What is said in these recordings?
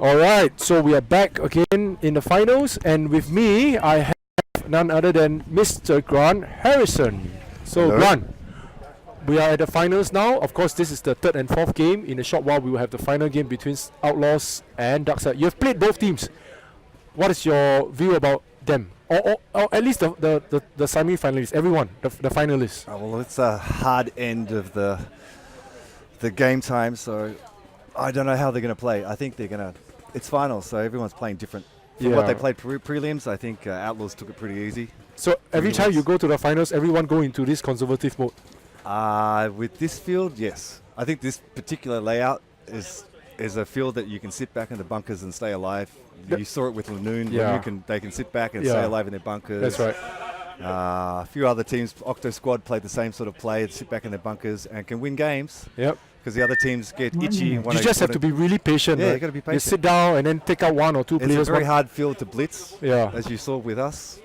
Alright, so we are back again in the finals, and with me I have none other than Mr. Grant Harrison. So Hello. Grant, we are at the finals now. Of course, this is the third and fourth game. In a short while, we will have the final game between Outlaws and Duckside. You have played both teams. What is your view about them? Or at least the semi-finalists, everyone, the finalists. Well, it's a hard end of the game time, so I don't know how they're going to play. I think they're going to. It's finals, so everyone's playing different. From what they played prelims, I think Outlaws took it pretty easy. So every time you go to the finals, everyone go into this conservative mode. With this field, yes. I think this particular layout is a field that you can sit back in the bunkers and stay alive. You saw it with Lanun. Yeah. They can sit back and stay alive in their bunkers. That's right. A few other teams, Octo Squad, played the same sort of play, sit back in their bunkers and can win games. Yep. Because the other teams get itchy. And You just have to be really patient. Yeah, right? you got to be patient. You sit down and then take out one or two players. It's a very hard field to blitz, Yeah. as you saw with us.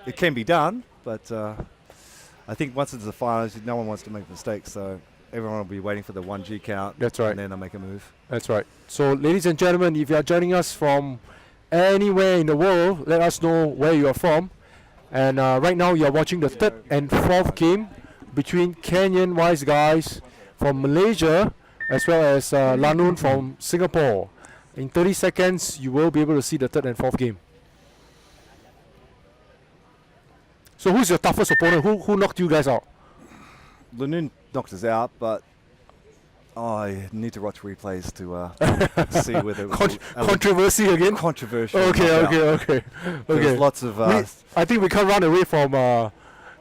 It can be done, but I think once it's the finals, no one wants to make mistakes, so everyone will be waiting for the 1G count. That's right. And then they'll make a move. That's right. So, ladies and gentlemen, if you are joining us from anywhere in the world, let us know where you are from. And right now, you are watching the third and fourth game between Kenyan Wise Guys from Malaysia as well as Lanun from Singapore. In 30 seconds, you will be able to see the third and fourth game. So, who's your toughest opponent? Who knocked you guys out? Lanun knocked us out, but I need to watch replays to see whether it was Controversy again? controversial. Okay. There's lots of. I think we can't run away from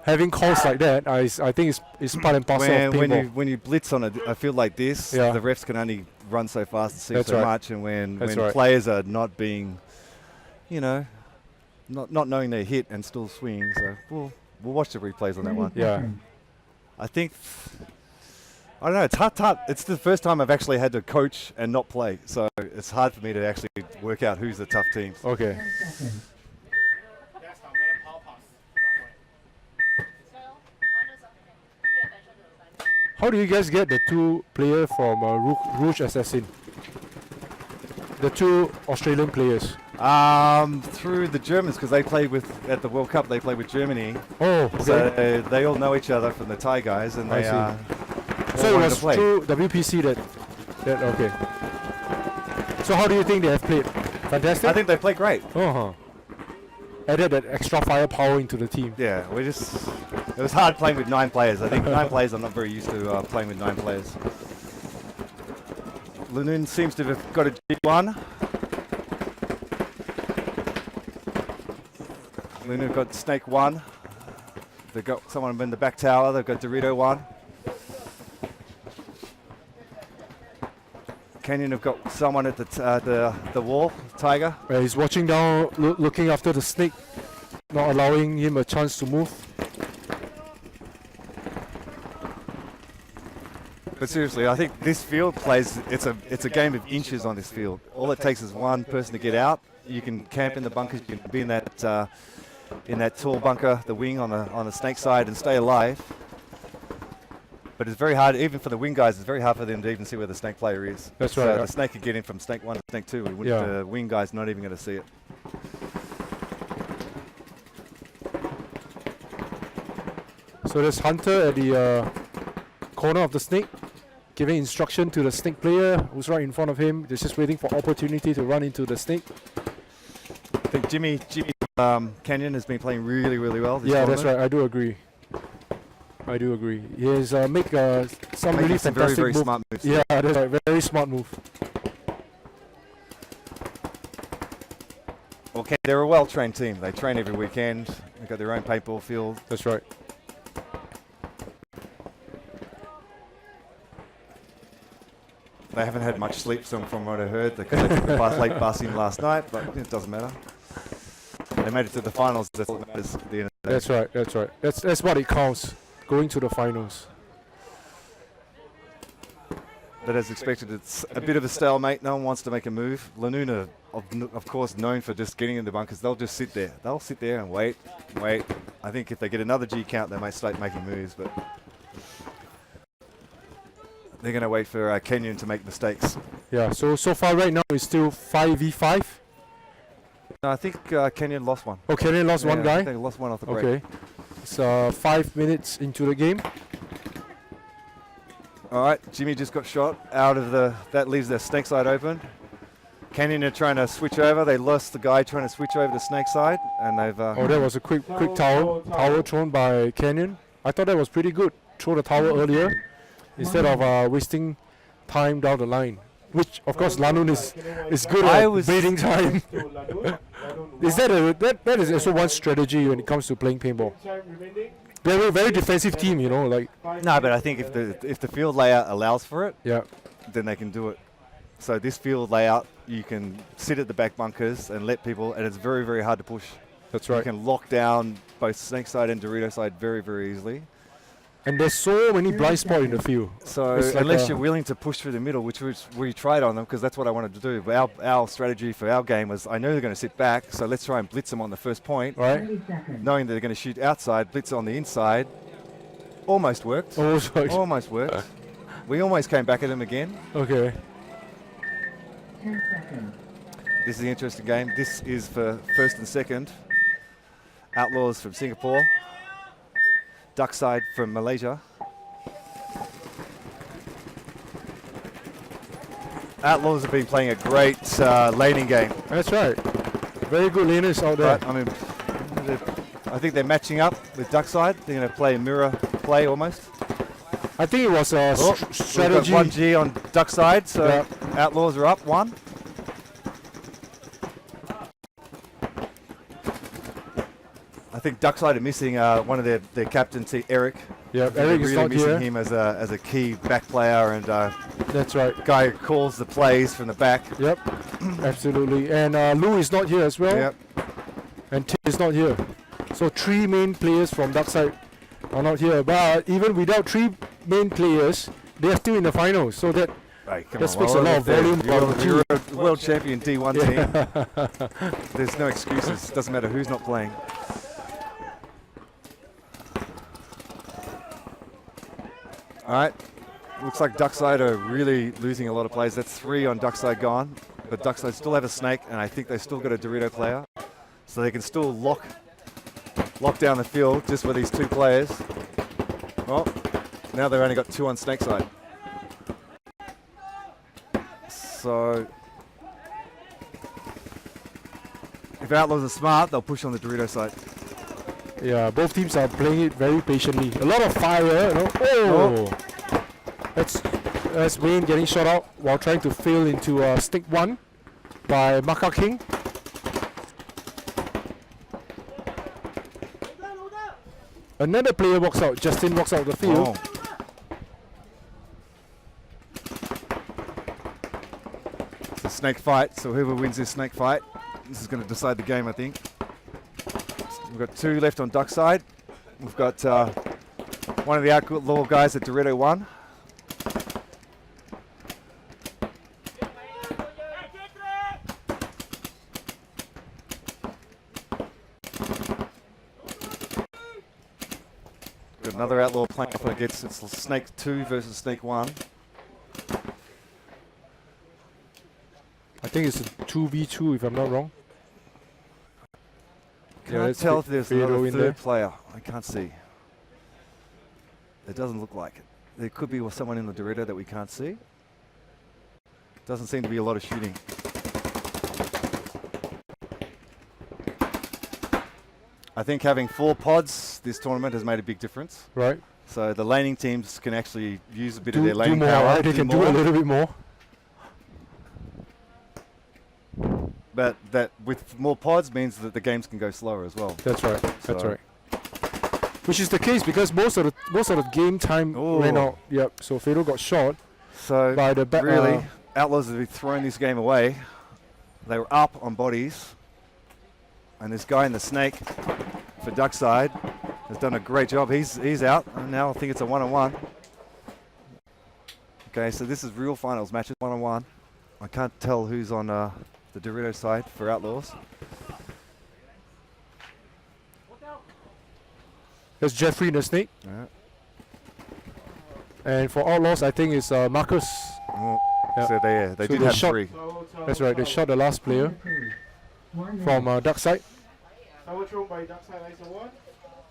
having calls like that. I think it's part and parcel of paintball. when you blitz on a field like this, the refs can only run so fast and see That's so right. much, and when right. players are not being, not knowing their hit and still swinging, so we'll watch the replays on that one. Yeah. I think. I don't know, it's hard. It's the first time I've actually had to coach and not play, so it's hard for me to actually work out who's the tough teams. Okay. How do you guys get the two players from Rouge Assassin? The two Australian players. Through the Germans, because they played at the World Cup. They played with Germany. Oh, okay. So they all know each other from the Thai guys, and they are. So it was through WPC that okay. So how do you think they have played? Fantastic? I think they played great. Added that extra firepower into the team. Yeah, it was hard playing with 9 players. I think 9 players, I'm not very used to playing with 9 players. Lanun seems to have got a G1. Lanun got Snake 1. They've got someone in the back tower. They've got Dorito 1. Kenyan have got someone at the wall, Tiger. He's watching down, looking after the snake, not allowing him a chance to move. But seriously, I think this field plays. It's a game of inches on this field. All it takes is one person to get out. You can camp in the bunkers. You can be in that tall bunker, the wing on the snake side, and stay alive. But it's very hard, even for the wing guys, it's very hard for them to even see where the snake player is. That's right. So the snake could get in from snake 1 to snake 2. The wing guy's not even going to see it. So there's Hunter at the corner of the snake, giving instruction to the snake player who's right in front of him. They're just waiting for opportunity to run into the snake. I think Jimmy Kenyan has been playing really, really well this tournament. That's right. I do agree. He has make some really fantastic very, very smart moves. Yeah, that's right. Very smart move. Okay, they're a well-trained team. They train every weekend. They've got their own paintball field. That's right. They haven't had much sleep from what I heard. They took the late bus in last night, but it doesn't matter. They made it to the finals. That's what matters at the end of the day. That's right. That's what it counts. Going to the finals. But as expected, it's a bit of a stalemate. No one wants to make a move. Lanun are, of course, known for just getting in the bunkers. They'll just sit there. They'll sit there and wait. I think if they get another G count, they might start making moves, but they're going to wait for Kenyon to make mistakes. Yeah, so far right now it's still 5v5. No, I think Kenyon lost one. Oh, Kenyon lost one I guy? think they lost one off the break. Okay. It's 5 minutes into the game. All right, Jimmy just got shot out of the... That leaves their snake side open. Kenyon are trying to switch over. They lost the guy trying to switch over to snake side, and they've... Oh, that was a quick towel thrown by Kenyon. I thought that was pretty good. Throw the towel earlier instead of wasting time down the line. Which, of course, Lanun is good at beating time. That is also one strategy when it comes to playing paintball. They're a very defensive team, you know. Like No, but I think if the field layout allows for it, yeah, then they can do it. So this field layout, you can sit at the back bunkers and let people, and it's very, very hard to push. That's right. You can lock down both snake side and Dorito side very, very easily. And there's so many blind spots in the field. So it's unless like you're willing to push through the middle, which we tried on them, because that's what I wanted to do. But our strategy for our game was, I know they're going to sit back, so let's try and blitz them on the first point. Right. Knowing that they're going to shoot outside, blitz on the inside. Almost worked. Almost worked. We almost came back at them again. Okay. 10 seconds. This is an interesting game. This is for first and second. Outlaws from Singapore. Duckside from Malaysia. Outlaws have been playing a great laning game. That's right. Very good laners out there. But, I mean, I think they're matching up with Duckside. They're going to play a mirror play almost. I think it was a strategy. We've got 1G on Duckside, so yeah. Outlaws are up 1. I think Duckside are missing one of their captains, Eric. Yeah, Eric is really not missing here. him as a key back player and That's right. guy who calls the plays from the back. Yep, absolutely. And Lou is not here as well. Yep. And Tim is not here. So 3 main players from Duckside are not here. But even without 3 main players, they are still in the finals. So that speaks a lot of volume about the You're team. a world champion D1 team. There's no excuses. Doesn't matter who's not playing. All right. Looks like Duckside are really losing a lot of players. That's 3 on Duckside gone. But Duckside still have a snake, and I think they still got a Dorito player. So they can still lock down the field just with these 2 players. Well, now they've only got 2 on snake side. So if Outlaws are smart, they'll push on the Dorito side. Yeah, both teams are playing it very patiently. A lot of fire, you know. Oh! That's Wayne getting shot out while trying to fail into stick 1 by Maka King. Another player walks out. Justin walks out of the field. It's a snake fight, so whoever wins this snake fight, this is going to decide the game, I think. We've got 2 left on Duckside. We've got one of the outlaw guys at Dorito 1. Got another outlaw playing up against it's Snake 2 versus Snake 1. I think it's a 2v2 if I'm not wrong. Can't tell if there's another in there. third player. I can't see. It doesn't look like it. There could be someone in the Dorito that we can't see. Doesn't seem to be a lot of shooting. I think having 4 pods this tournament has made a big difference. Right. So the laning teams can actually use a bit of Do their laning more, power. right? They can do a little bit more. But that with more pods means that the games can go slower as well. That's right. That's So- right. Which is the case because most of the game time ran out. Yep. So Fado got shot So by the back. really, Outlaws have thrown this game away. They were up on bodies. And this guy in the snake for Duckside has done a great job. He's out. And now I think it's a 1-on-1. Okay, so this is real finals matches, 1-on-1. I can't tell who's on the Dorito side for Outlaws. There's Jeffrey in the snake. Yeah. And for Outlaws, I think it's Marcus. Oh, Yeah. so they So did they have shot- 3. That's right, they shot the last player Approved. 1 from minute. Duckside. Foul thrown by Duckside Aisawan.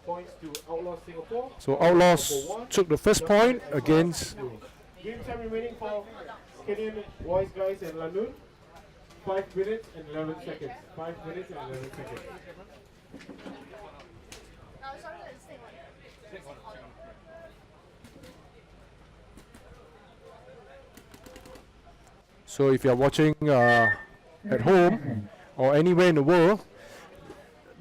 Points to Outlaws Singapore. So Outlaws took the first point against. Game time remaining for Kenyan Wise Guys and Lanun. 5 minutes and 11 seconds. 5 minutes and 11 seconds. So if you're watching at home or anywhere in the world,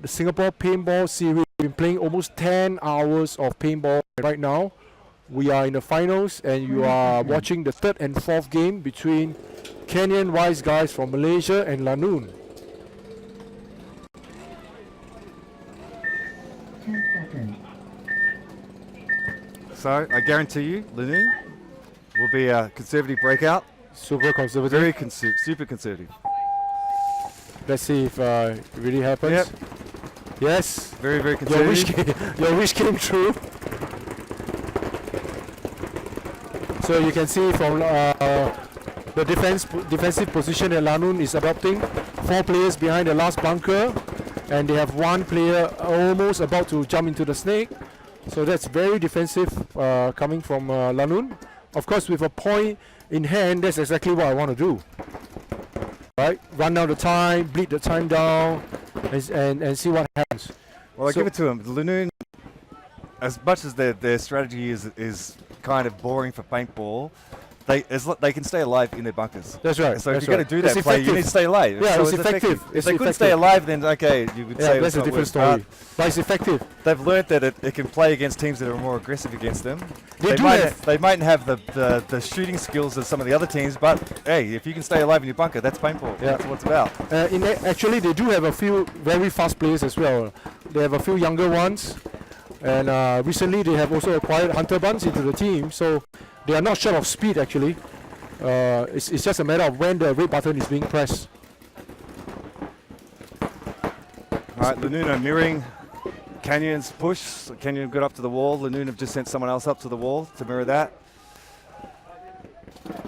the Singapore Paintball Series, we've been playing almost 10 hours of paintball right now. We are in the finals and you are watching the third and fourth game between Kenyan Wise Guys from Malaysia and Lanun. 10 seconds. So I guarantee you, Lanun will be a conservative breakout. Super conservative. Very super conservative. Let's see if it really happens. Yep. Yes, Very, very your wish, conservative. your wish came true. So you can see from the defensive position that Lanun is adopting. 4 players behind the last bunker, and they have 1 player almost about to jump into the snake. So that's very defensive coming from Lanun. Of course, with a point in hand, that's exactly what I want to do. Right, run down the time, bleed the time down, and see what happens. Well, I So- give it to them. Lanun, as much as their strategy is kind of boring for paintball, they can stay alive in their bunkers. That's right. So if that's you're right. going to do that It's play, you effective. need to stay alive. Yeah, so it's effective. If It's they couldn't stay effective. alive, then okay, you would Yeah, say that's it's a not different worth- story. But it's effective. They've learned that it can play against teams that are more aggressive against them. They do might have- they mightn't have the shooting skills of some of the other teams, but hey, if you can stay alive in your bunker, that's paintball. Yeah. That's what it's about. Actually, they do have a few very fast players as well. They have a few younger ones, and recently they have also acquired Hunter Buns into the team. So they are not short of speed actually. It's just a matter of when the red button is being pressed. All right, Lanun are mirroring Canyon's push. So Canyon got up to the wall. Lanun have just sent someone else up to the wall to mirror that.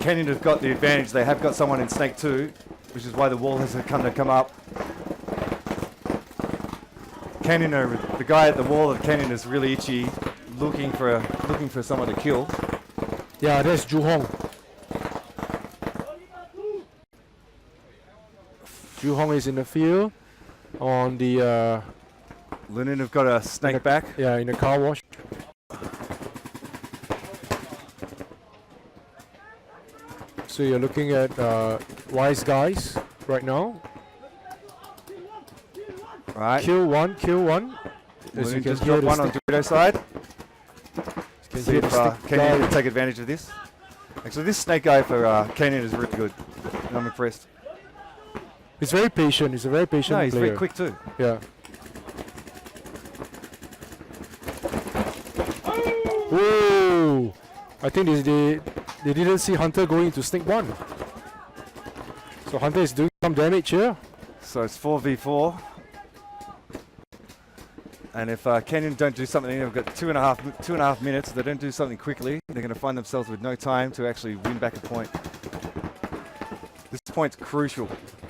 Canyon have got the advantage. They have got someone in Snake 2, which is why the wall has come up. Canyon are the guy at the wall of Canyon is really itchy, looking for someone to kill. Yeah, that's Ju Hong. Ju Hong is in the field on the Lanun have got a snake back. in the car wash. So you're looking at Wise Guys right now. Right. Kill one. As you Lanun can just hear dropped the one on stick- Dorito side. can See hear if the stick Canyon guy. can take advantage of this. Actually, this snake guy for Canyon is really good. And I'm impressed. He's very patient. He's a very patient No, he's player. very quick too. Yeah. Whoa! I think they didn't see Hunter going into snake 1. So Hunter is doing some damage here. So it's 4v4. And if Canyon don't do something, they've got two and a half minutes. If they don't do something quickly, they're going to find themselves with no time to actually win back a point. This point's crucial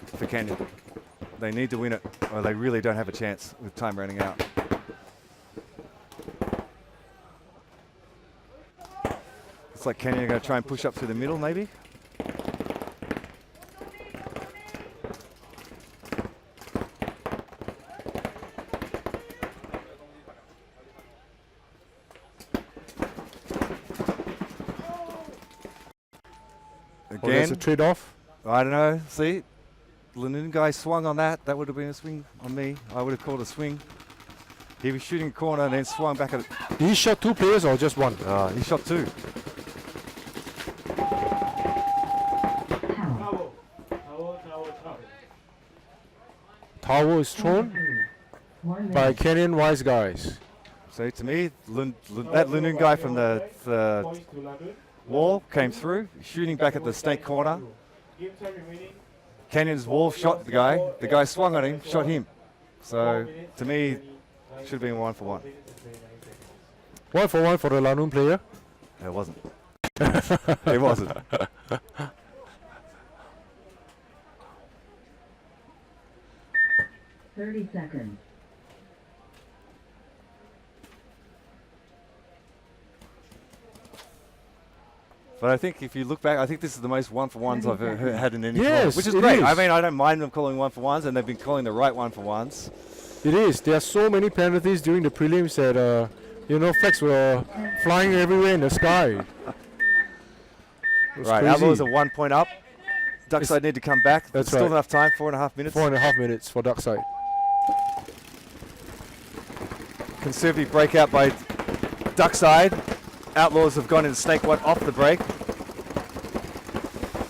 for Canyon. They need to win it, or they really don't have a chance with time running out. Looks like Canyon are going to try and push up through the middle, maybe. Oh, there's a Again, trade-off. I don't know. See, Lanun guy swung on that. That would have been a swing on me. I would have called a swing. He was shooting corner and then swung back at it. Did he shot 2 players or just 1? He shot 2. Power. Tower. Tower is thrown Approved. 1 by minute. Kenyan Wise Guys. So to me, that Lanun guy from the Points to Lanun. wall came through, shooting back at the snake corner. Game time remaining. Canyon's wall shot the guy. The guy swung on him, shot him. So to me, should have been 1 for 1. 1 for 1 for the Lanun player. It wasn't. It wasn't. 30 seconds. But I think if you look back, I think this is the most one-for-ones I've ever had in any tournament, Yes, which is it great. I is. mean, I don't mind them calling one-for-ones, and they've been calling the right one-for-ones. It is. There are so many penalties during the prelims that flags were flying everywhere in the sky. It was Right, crazy. Outlaws are 1 point up. Duckside need to come back. That's Still right. enough time, 4.5 minutes. 4.5 minutes for Duckside. Conservative breakout by Duckside. Outlaws have gone into snake one off the break.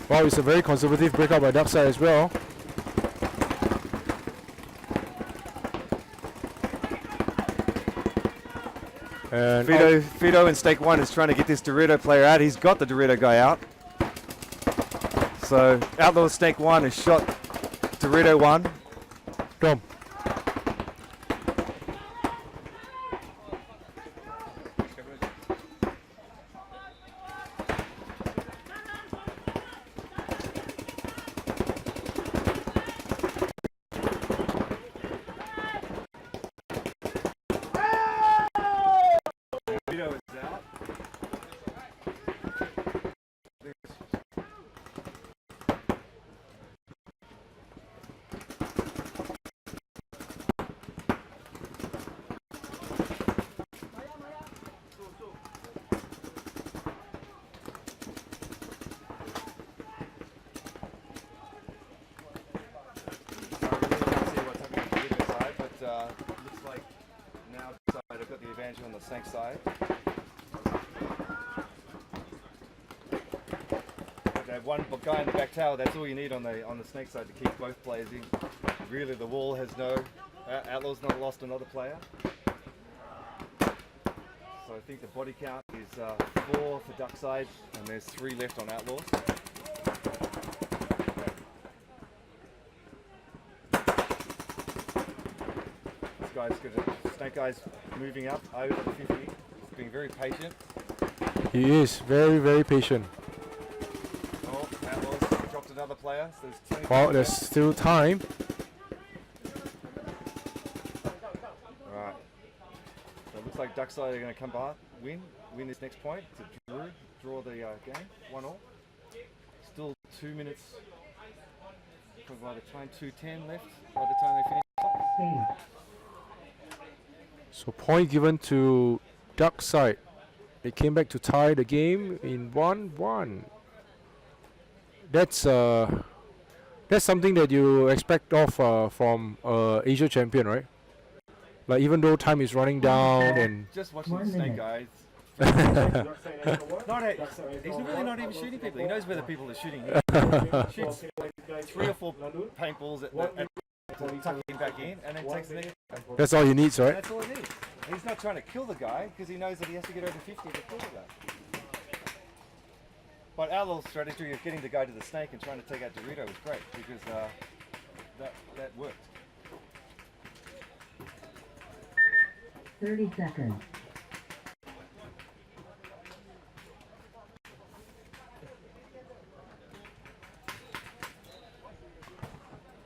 Wow, it's a very conservative breakout by Duckside as well. And Fido in stake one is trying to get this Dorito player out. He's got the Dorito guy out. So Outlaws stake one has shot Dorito one. Tom. Fido is out. Looks like now I've got the advantage on the snake side. They have one guy in the back tower. That's all you need on the snake side to keep both players in. Really, the wall has no. Outlaws not lost another player. So I think the body count is 4 for Duckside, and there's 3 left on Outlaws. Snake guy's moving up over the 50. He's being very patient. He is very, very patient. Oh, Outlaws dropped another player. So there's 20 Well, there's still time. Right. So it looks like Duckside are going to come back, win this next point to draw the game, 1-1. Still 2 minutes. By the time 2:10 left. By the time they finish. Save. So point given to Duckside. They came back to tie the game in 1-1. That's something that you expect of from Asia champion, right? Like even though time is running down and Just watching 1 the snake minute. guys. He's really not even shooting people. He knows where the people are shooting. He shoots 3 or 4 paintballs at tuck him back in, and then takes the negative. that's all he needs, right? That's all he needs. He's not trying to kill the guy because he knows that he has to get over 50 to kill the guy. But our little strategy of getting the guy to the snake and trying to take out Dorito was great because that worked. 30 seconds.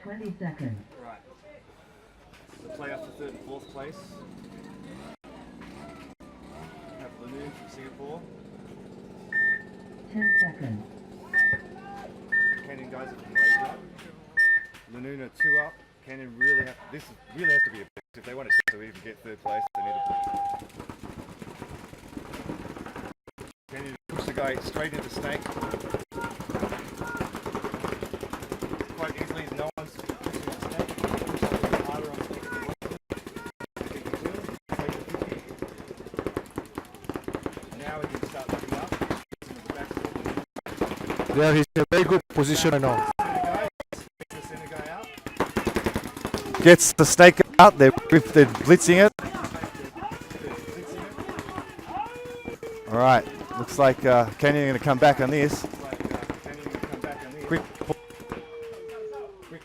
Twenty seconds. Right. The playoff for 3rd and 4th place. We have Lanun from Singapore. 10 seconds. Canyon guys are from Malaysia. Lanun are 2 up. Canyon really really has to be a big. If they want to even get 3rd place, they need a Canyon push the guy straight into snake. Quite easily, no one's pushing the snake. Push a little harder on snake. Now we can start looking up. Yeah, he's in a very good position right now. Gets the snake out, they're blitzing it. Alright, looks like Canyon going to come back on this. Quick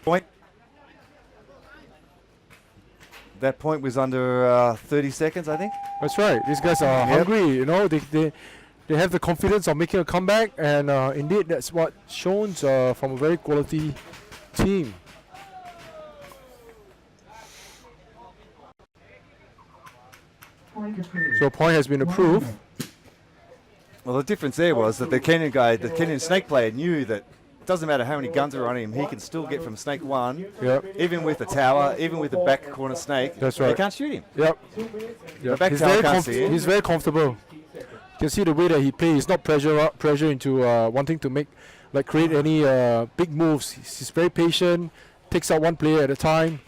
point. That point was under 30 seconds, I think. That's right. These guys are Yep. hungry. You know, they they have the confidence of making a comeback, and indeed that's what shown from a very quality team. Point approved. So a point has been 1 approved. minute. Well, the difference there was that the Kenyan guy, the Kenyan snake player, knew that it doesn't matter how many guns are on him, he can still get from snake 1, Yep, even with the tower, even with the back corner snake. That's They right. can't shoot him. yep. 2 minutes and Yep. back He's, tower very can't see it. he's very comfortable. 15 seconds. You can see the way that he plays. He's not pressure into wanting to create any big moves. He's very patient, takes out one player at a time,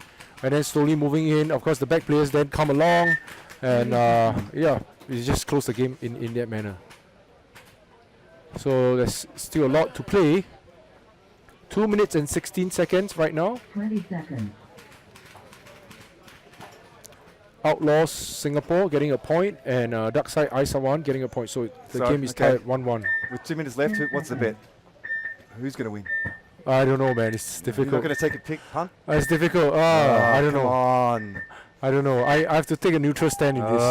and then slowly moving in. Of course, the back players then come along, and yeah, he just close the game in that manner. So there's still a lot to play. 2 minutes and 16 seconds right now. 20 seconds. Outlaws Singapore getting a point, and Duckside Aisawan getting a point. So the So, game is okay. tied 1-1. With 2 minutes left, what's the bet? Who's going to win? I don't know, man. It's You're not difficult. going to take a pick, punt? It's difficult. I don't Come know. on. I don't know. I have to take a neutral stand in this.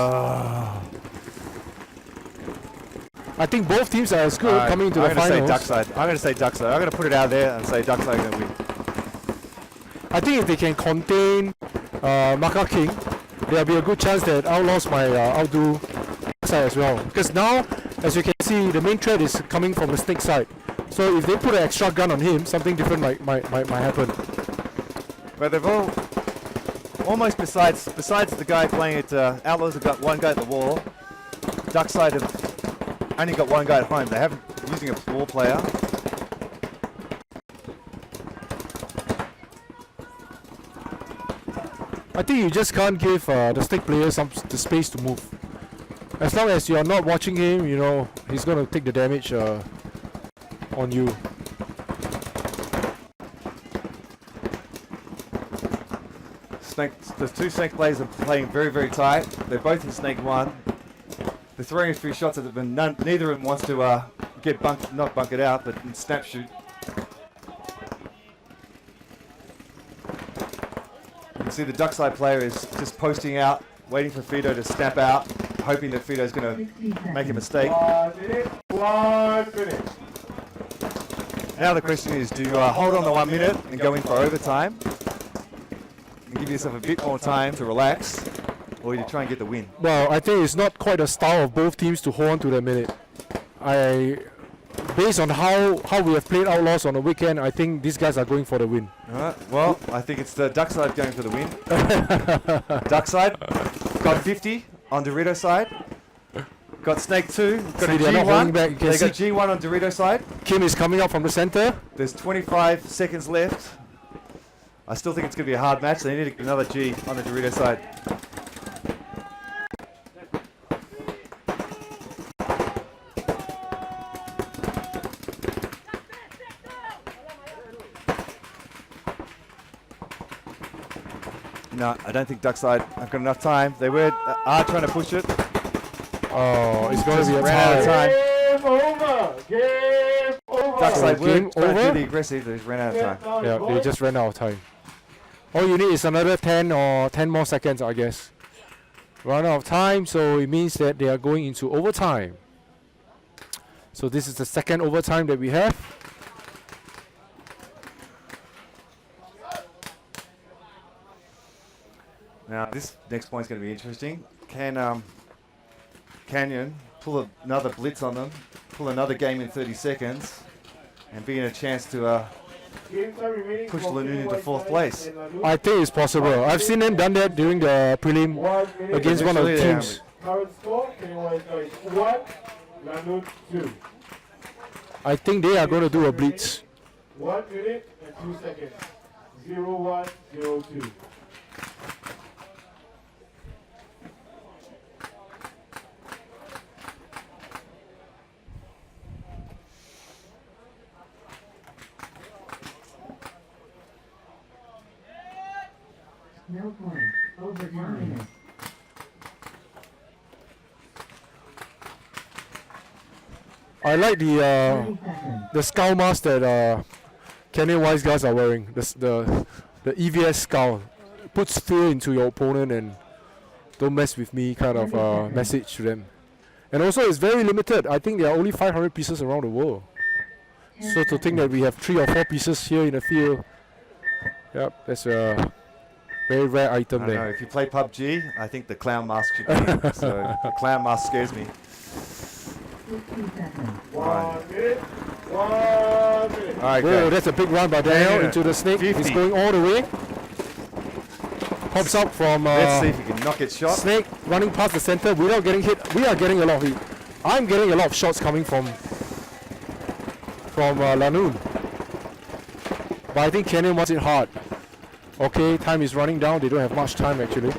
I think both teams are as good Alright, coming into I'm the gonna finals. say Duckside. I'm going to say Duckside. I'm going to put it out there and say Duckside are going to win. I think if they can contain Maka King, there'll be a good chance that Outlaws might outdo side as well. Because now, as you can see, the main threat is coming from the snake side. So if they put an extra gun on him, something different might happen. But they've all, almost besides the guy playing at Outlaws have got one guy at the wall. Duckside have only got one guy at home. They haven't using a ball player. I think you just can't give the snake player the space to move. As long as you're not watching him, you know, he's going to take the damage on you. The two snake players are playing very, very tight. They're both in snake 1. They're throwing a few shots that have been neither of them wants to get not bunk it out, but snap shoot. You can see the Duckside player is just posting out, waiting for Fido to snap out, hoping that Fido's going 60 to seconds. make a mistake. 1 minute. 1 minute. Now the question is, do you hold on the 1 minute and go in for overtime and give yourself a bit more time to relax, or you try and get the win? Well, I think it's not quite the style of both teams to hold on to the minute. Based on how we have played Outlaws on the weekend, I think these guys are going for the win. Alright, well, I think it's the Duckside going for the win. Duckside got 50 on Dorito side. Got Snake 2, got See, a they're not holding G1. back. You can They got see G1 on Dorito side. Kim is coming up from the center. There's 25 seconds left. I still think it's going to be a hard match. They need to get another G on the Dorito side. No, I don't think Duckside have got enough time. They are trying to push it. Oh, it's going to Just be a ran out of tie. time. Game over. Game over. Duckside Game were trying to over? be aggressive. They just ran out of time. Yeah, they just ran out of time. All you need is another 10 or 10 more seconds, I guess. Run out of time, so it means that they are going into overtime. So this is the second overtime that we have. Now this next point is going to be interesting. Can Canyon pull another blitz on them, pull another game in 30 seconds, and be in a chance to push Lanun into 4th place? I think it's possible. I've seen them done that during the prelim 1 minute. against one of the Literally, teams. Current score, Kenyan guys 1, Lanun 2. I think they are going to do a blitz. 1 minute and 2 seconds. 0-1, 0-2. No point. Overtime minute. I like 30 seconds. the skull mask that Canyon Wise guys are wearing. The EVS skull puts fear into your opponent and don't mess with me kind of message to them. And also it's very limited. I think there are only 500 pieces around the world. So to think that we have 3 or 4 pieces here in the field, yep, that's a very rare item I know, there. if you play PUBG, I think the clown mask should be in. So the clown mask scares me. 60 seconds. 1 minute. 1 minute. All right, Whoa, go. that's a big run by Daniel Yeah. into the snake. 50. He's going all the way. Pops up from Let's see if you can not get shot. snake running past the center without getting hit. We are getting a lot of hit. I'm getting a lot of shots coming from Lanun. But I think Kenyan wants it hard. Okay, time is running down. They don't have much time actually.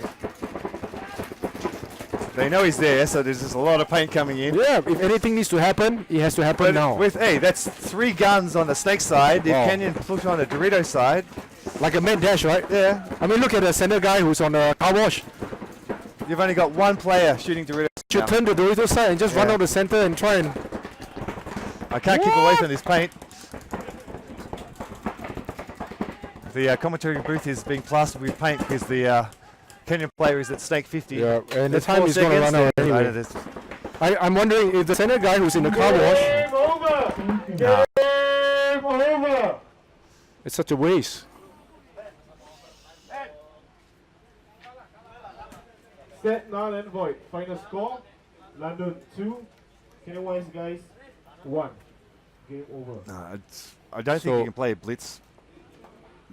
They know he's there, so there's just a lot of paint coming in. Yeah, if anything needs to happen, it has to happen But now. with that's 3 guns on the snake side. If Wow. Kenyan push on the Dorito side, Like a man dash, right? yeah, I mean, look at the center guy who's on the car wash. you've only got 1 player shooting Doritos. Should now. turn the Dorito side and just run Yeah. out the center and try and. I can't keep away from this paint. The commentary booth is being plastered with paint because the Kenyan player is at snake 50. Yeah, and the There's time 4 is going to seconds. run out I know anyway. there's- I'm wondering if the center guy who's in the car wash, Game over. Game finished. Game over. it's such a waste. Set null and void. Final score: London 2, Kenyan Wise guys 1. Game over. I don't think So- you can play a blitz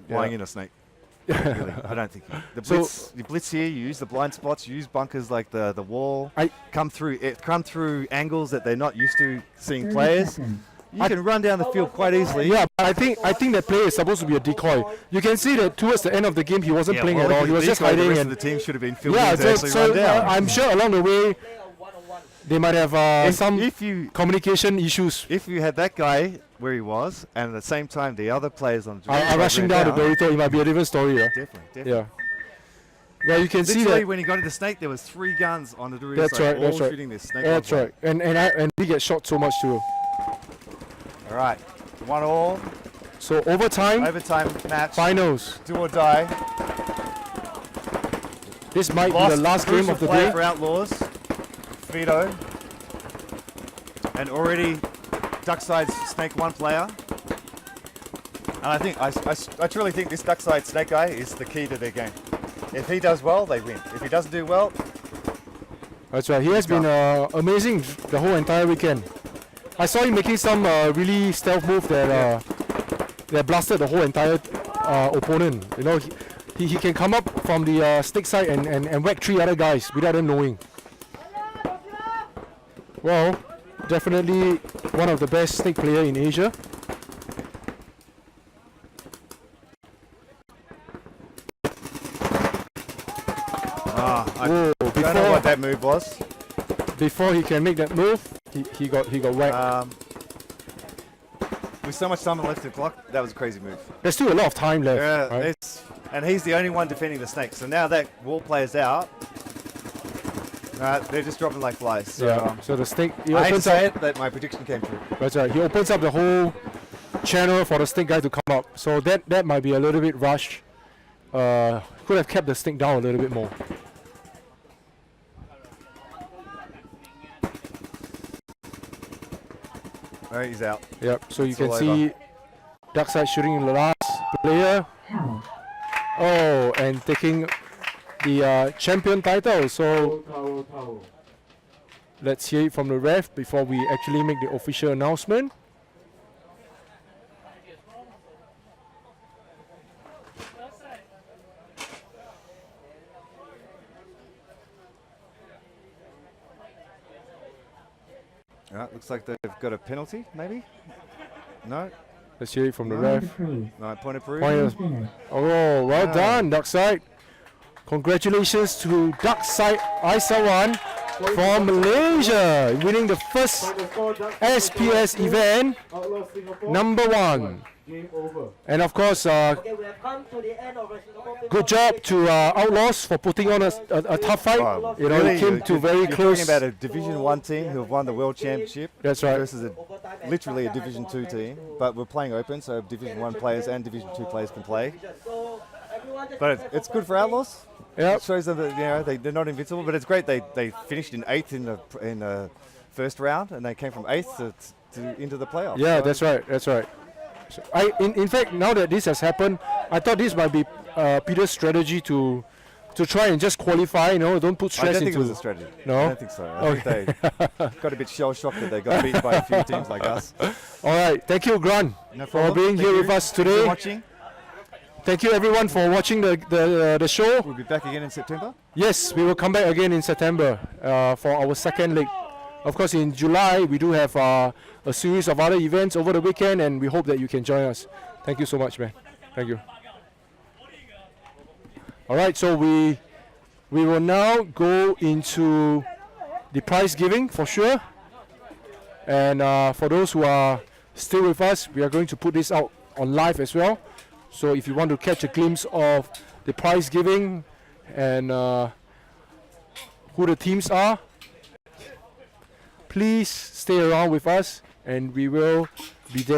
flying in a snake. Really, I don't think. The So- blitz, you blitz here, you use the blind spots, you use bunkers like the wall, I- come through angles that they're not used to seeing 30 players. seconds. You can run down the field quite easily. Yeah, but I think that player is supposed to be a decoy. You can see that towards the end of the game he wasn't playing at all. He was these just guys, the hiding rest and of the team should have been filled yeah. in to So, actually run down. I'm sure along the way they might have some if you communication issues. had that guy where he was, and at the same time the other players on the Are side rushing ran down the Dorito. It might be a different story. Yeah. Definitely. Yeah. Yeah, you can see Literally, that. when he got into snake, there was 3 guns on the Dorito That's side, right, that's all right. shooting this snake. That's one. right. And we get shot so much too. All right, 1-1 So overtime, overtime match. finals. Do or die. This might be the last game crucial of the play day. for Outlaws. Vito. And already Duckside's snake 1 player. And I think I truly think this Duckside snake guy is the key to their game. If he does well, they win. If he doesn't do well, That's right. He has been amazing the whole entire weekend. I saw him making some really stealth move that blasted the whole entire opponent. You know, he can come up from the stick side and whack 3 other guys without them knowing. Well, definitely one of the best snake player in Asia. I Whoa, don't know what that move was. before he can make that move, he got whacked. With so much time left in the clock, that was a crazy move. There's still a lot of time left. Yeah, right? and he's the only one defending the snake. So now that wall player's out, they're just dropping like flies. So, Yeah. So the snake he I hate to opens say up. it, but my prediction came true. That's right. He opens up the whole channel for the snake guy to come up. So that might be a little bit rushed. Could have kept the snake down a little bit more. All right, he's out. Yep. So you It's can all see Duckside shooting the last player. Towel. Oh, and taking the champion title. So Towel. let's hear it from the ref before we actually make the official announcement. All right, looks like they've got a penalty, maybe? No? Let's hear it from the No. ref. Approved. No, point approved. Point Game of- finished. Oh, well Wow. done, Duckside. Congratulations to Duckside Aisawan from Malaysia, winning the first Final score: Duckside SPS event, Outlaws Singapore number 1. Game over. And of course, Okay, we have come to the end of the Singapore Paintball good job to Series. Outlaws for putting on a tough fight. Oh, You know, really? it came to very you're close. talking about a Division 1 team who have won the World Championship That's right. versus literally a Division 2 team. But we're playing open, so Division 1 players and Division 2 players can play. So, But it's good for Outlaws. Yeah. It shows them that they're not invincible. But it's great they finished in 8th in the first round, and they came from 8th to into the playoffs. Yeah, So that's right. That's right. So in fact, now that this has happened, I thought this might be Peter's strategy to try and just qualify. You know, don't put I stress don't think into. it was a strategy. No? I don't think so. I think they got a bit shell-shocked that they got beaten by a few teams like us. All right. Thank you, Grant, No for problem. being Thank here you. with us Thank you for today. watching. Thank you, everyone, for watching the show. We'll be back again in September. Yes, we will come back again in September for our second leg. Of course, in July, we do have a series of other events over the weekend, and we hope that you can join us. Thank you so much, man. Thank you. All right, so we will now go into the prize giving for sure. And for those who are still with us, we are going to put this out on live as well. So if you want to catch a glimpse of the prize giving and who the teams are, please stay around with us and we will be there.